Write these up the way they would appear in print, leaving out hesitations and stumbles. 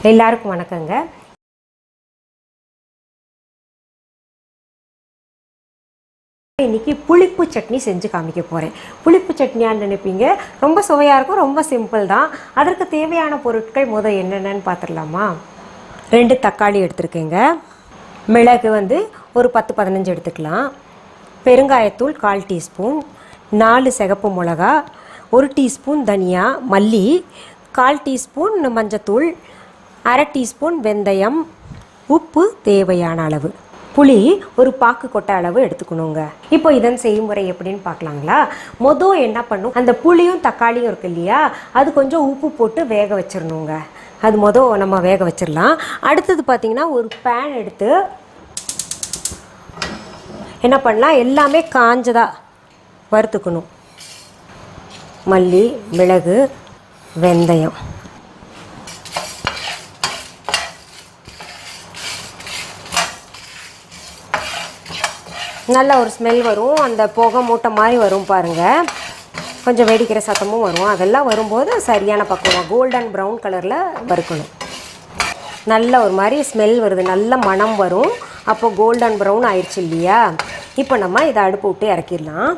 எல்லாருக்கும் வணக்கங்க. இன்னைக்கு புளிப்பு சட்னி செஞ்சு காமிக்க போகிறேன். புளிப்பு சட்னியான்னு நினைப்பீங்க, ரொம்ப சுவையாக இருக்கும், ரொம்ப சிம்பிள் தான். அதற்கு தேவையான பொருட்கள் என்னென்னு பார்த்துடலாமா? 2 தக்காளி எடுத்துருக்கேங்க. மிளகு ஒரு 10-15 எடுத்துக்கலாம். பெருங்காயத்தூள் 1/4 டீஸ்பூன், 4 சிகப்பு மிளகா, 1 டீஸ்பூன் தனியா, மல்லி, 1/4 டீஸ்பூன் மஞ்சத்தூள், 1/2 டீஸ்பூன் வெந்தயம், உப்பு தேவையான அளவு, புளி ஒரு பாக்கு கொட்டை அளவு எடுத்துக்கணுங்க. இப்போ இதன் செய்முறை எப்படின்னு பார்க்கலாங்களா? என்ன பண்ணும், அந்த புளியும் தக்காளியும் இருக்கு இல்லையா, அது கொஞ்சம் உப்பு போட்டு வேக வச்சிடணுங்க. அது நம்ம வேக வச்சிடலாம். அடுத்தது பார்த்திங்கன்னா, ஒரு பேன் எடுத்து என்ன பண்ணலாம், எல்லாமே காஞ்சதா வறுத்துக்கணும். மல்லி, மிளகு, வெந்தயம், நல்ல ஒரு ஸ்மெல் வரும், அந்த புகை மூட்டை மாதிரி வரும் பாருங்கள், கொஞ்சம் வெடிக்கிற சத்தமும் வரும். அதெல்லாம் வரும்போது சரியான பக்குவம் கோல்டன் ப்ரௌன் கலரில் வறுக்கணும். நல்ல ஒரு மாதிரி ஸ்மெல் வருது, நல்ல மணம் வரும். அப்போது கோல்டன் ப்ரௌன் ஆயிடுச்சு இல்லையா? இப்போ நம்ம இதை அடுப்பு விட்டு இறக்கிடலாம்.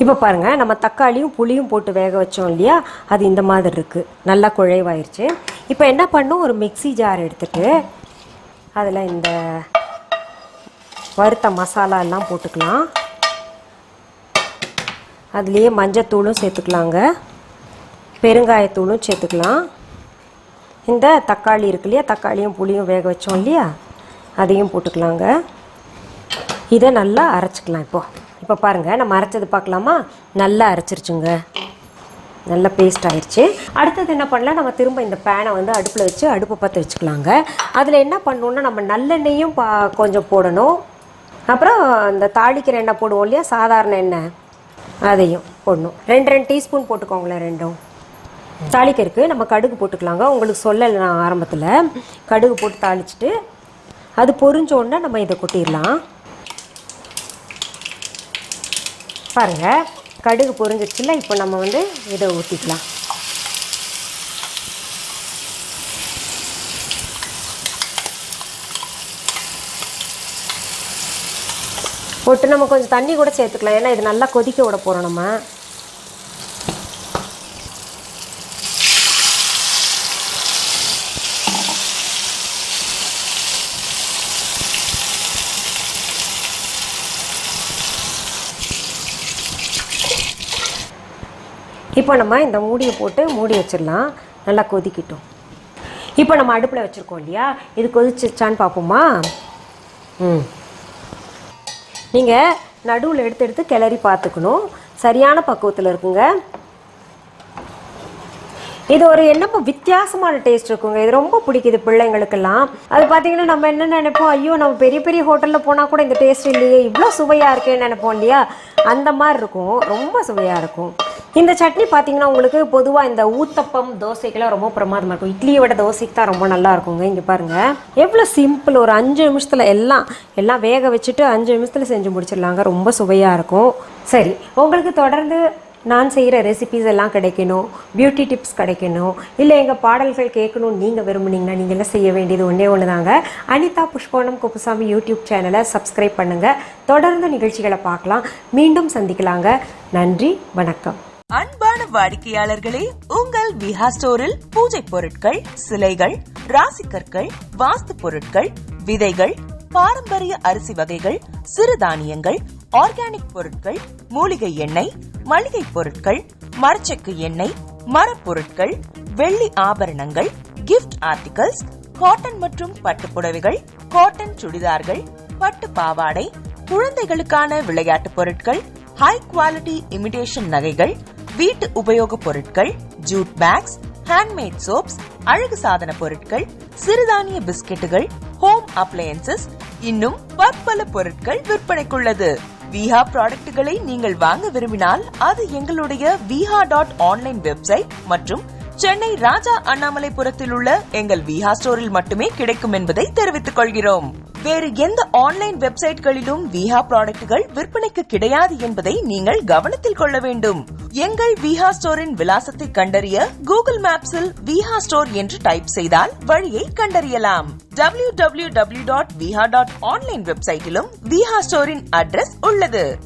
இப்போ பாருங்கள், நம்ம தக்காளியும் புளியும் போட்டு வேக வச்சோம் இல்லையா, அது இந்த மாதிரி இருக்குது, நல்லா குழைவாயிருச்சு. இப்போ என்ன பண்ணும், ஒரு மிக்ஸி ஜார் எடுத்துகிட்டு அதில் இந்த வறுத்த மசாலா எல்லாம் போட்டுக்கலாம். அதுலேயே மஞ்சத்தூளும் சேர்த்துக்கலாங்க, பெருங்காயத்தூளும் சேர்த்துக்கலாம். இந்த தக்காளி இருக்கு இல்லையா, தக்காளியும் புளியும் வேக வச்சோம் இல்லையா, அதையும் போட்டுக்கலாங்க. இதை நல்லா அரைச்சிக்கலாம். இப்போ பாருங்கள், நம்ம அரைச்சது பார்க்கலாமா? நல்லா அரைச்சிருச்சுங்க, நல்ல பேஸ்ட் ஆயிடுச்சு. அடுத்தது என்ன பண்ணலாம், நம்ம திரும்ப இந்த பேனை அடுப்பில் வச்சு அடுப்பு பற்ற வச்சுக்கலாங்க. அதில் என்ன பண்ணணுன்னா, நம்ம நல்லெண்ணெயும் கொஞ்சம் போடணும். அப்புறம் இந்த தாளிக்கிற எண்ணெய் போடுவோம் இல்லையா, சாதாரண எண்ணெய், அதையும் போடணும். 2 டீஸ்பூன் போட்டுக்கோங்களேன். 2 தாளிக்கிறதுக்கு நம்ம கடுகு போட்டுக்கலாங்க. உங்களுக்கு சொல்லலை நான் ஆரம்பத்தில், கடுகு போட்டு தாளிச்சிட்டு அது பொரிஞ்சோடனே நம்ம இதை கொட்டிடலாம். பாருங்கள், கடுகு பொரிஞ்சிச்சுல. இப்போ நம்ம இதை ஊற்றிக்கலாம். போட்டு நம்ம கொஞ்சம் தண்ணி கூட சேர்த்துக்கலாம், ஏன்னா இது நல்லா கொதிக்க விட போகிறோம் நம்ம. இப்போ நம்ம இந்த மூடியை போட்டு மூடி வச்சிடலாம், நல்லா கொதிக்கட்டும். இப்போ நம்ம அடுப்பில் வச்சுருக்கோம் இல்லையா, இது கொதிச்சிச்சான்னு பார்ப்போமா? நீங்கள் நடுவில் எடுத்து கிளறி பார்த்துக்கணும், சரியான பக்குவத்தில் இருக்குங்க. இது ஒரு என்னப்போ வித்தியாசமான டேஸ்ட் இருக்குங்க, இது ரொம்ப பிடிக்குது பிள்ளைங்களுக்கெல்லாம். அது பார்த்தீங்கன்னா, நம்ம என்ன நினைப்போம், ஐயோ நம்ம பெரிய பெரிய ஹோட்டலில் போனால் கூட இந்த டேஸ்ட் இல்லையே, இவ்வளோ சுவையாக இருக்கேன்னு நினைப்போம் இல்லையா, அந்த மாதிரி இருக்கும், ரொம்ப சுவையாக இருக்கும். இந்த சட்னி பார்த்தீங்கன்னா, உங்களுக்கு பொதுவாக இந்த ஊத்தப்பம் தோசைக்கெல்லாம் ரொம்ப பிரமாதமாக இருக்கும். இட்லியை விட தோசைக்கு தான் ரொம்ப நல்லா இருக்குங்க. இங்கே பாருங்கள், எவ்வளோ சிம்பிள், ஒரு 5 நிமிஷத்தில் எல்லாம் வேக வச்சுட்டு 5 நிமிஷத்தில் செஞ்சு முடிச்சிடலாங்க, ரொம்ப சுவையாக இருக்கும். சரி, உங்களுக்கு தொடர்ந்து நான் செய்கிற ரெசிபீஸ் எல்லாம் கிடைக்கணும், பியூட்டி டிப்ஸ் கிடைக்கணும், இல்லை எங்கள் பாடல்கள் கேட்கணும்னு நீங்கள் விரும்புனீங்கன்னா நீங்கள் எல்லாம் செய்ய வேண்டியது ஒன்று தாங்க. அனிதா புஷ்பவனம் குப்புசாமி யூடியூப் சேனலை சப்ஸ்கிரைப் பண்ணுங்கள். தொடர்ந்து நிகழ்ச்சிகளை பார்க்கலாம். மீண்டும் சந்திக்கலாங்க. நன்றி, வணக்கம். அன்பான வாடிக்கையாளர்களே, உங்கள் விஹா ஸ்டோரில் பூஜை பொருட்கள், சிலைகள், ராசிக்கற்கள், வாஸ்து பொருட்கள், விதைகள், பாரம்பரிய அரிசி வகைகள், சிறுதானியங்கள், ஆர்கானிக் பொருட்கள், மூலிகை எண்ணெய், மளிகை பொருட்கள், மரச்செக்கு எண்ணெய், மரப்பொருட்கள், வெள்ளி ஆபரணங்கள், கிஃப்ட் ஆர்டிகல்ஸ், காட்டன் மற்றும் பட்டு புடவைகள், காட்டன் சுடிதார்கள், பட்டு பாவாடை, குழந்தைகளுக்கான விளையாட்டு பொருட்கள், ஹை குவாலிட்டி இமிடேஷன் நகைகள், வீட்டு உபயோக பொருட்கள், ஜூட் பேக்ஸ், ஹேண்ட்மேட் சோப்ஸ், அழகு சாதன பொருட்கள், சிறுதானிய பிஸ்கெட்டுகள், ஹோம் அப்ளையன்சஸ், இன்னும் பற்பல பொருட்கள் விற்பனைக்குள்ளது. விஹா ப்ராடக்ட்களை நீங்கள் வாங்க விரும்பினால் அது எங்களுடைய viha.online வெப்சைட் மற்றும் சென்னை ராஜா அண்ணாமலைபுரத்தில் உள்ள எங்கள் விஹா ஸ்டோரில் மட்டுமே கிடைக்கும் என்பதை தெரிவித்துக் கொள்கிறோம். வேறு எந்த ஆன்லைன் வெப்சைட்களிலும் விஹா ப்ராடக்ட்கள் விற்பனைக்கு கிடையாது என்பதை நீங்கள் கவனத்தில் கொள்ள வேண்டும். எங்கள் விஹா ஸ்டோரின் விலாசத்தை கண்டறிய கூகுள் மேப்ஸில் விஹா ஸ்டோர் என்று டைப் செய்தால் வழியை கண்டறியலாம். www.viha.online வெப்சைட்டிலும் விஹா ஸ்டோரின் அட்ரஸ் உள்ளது.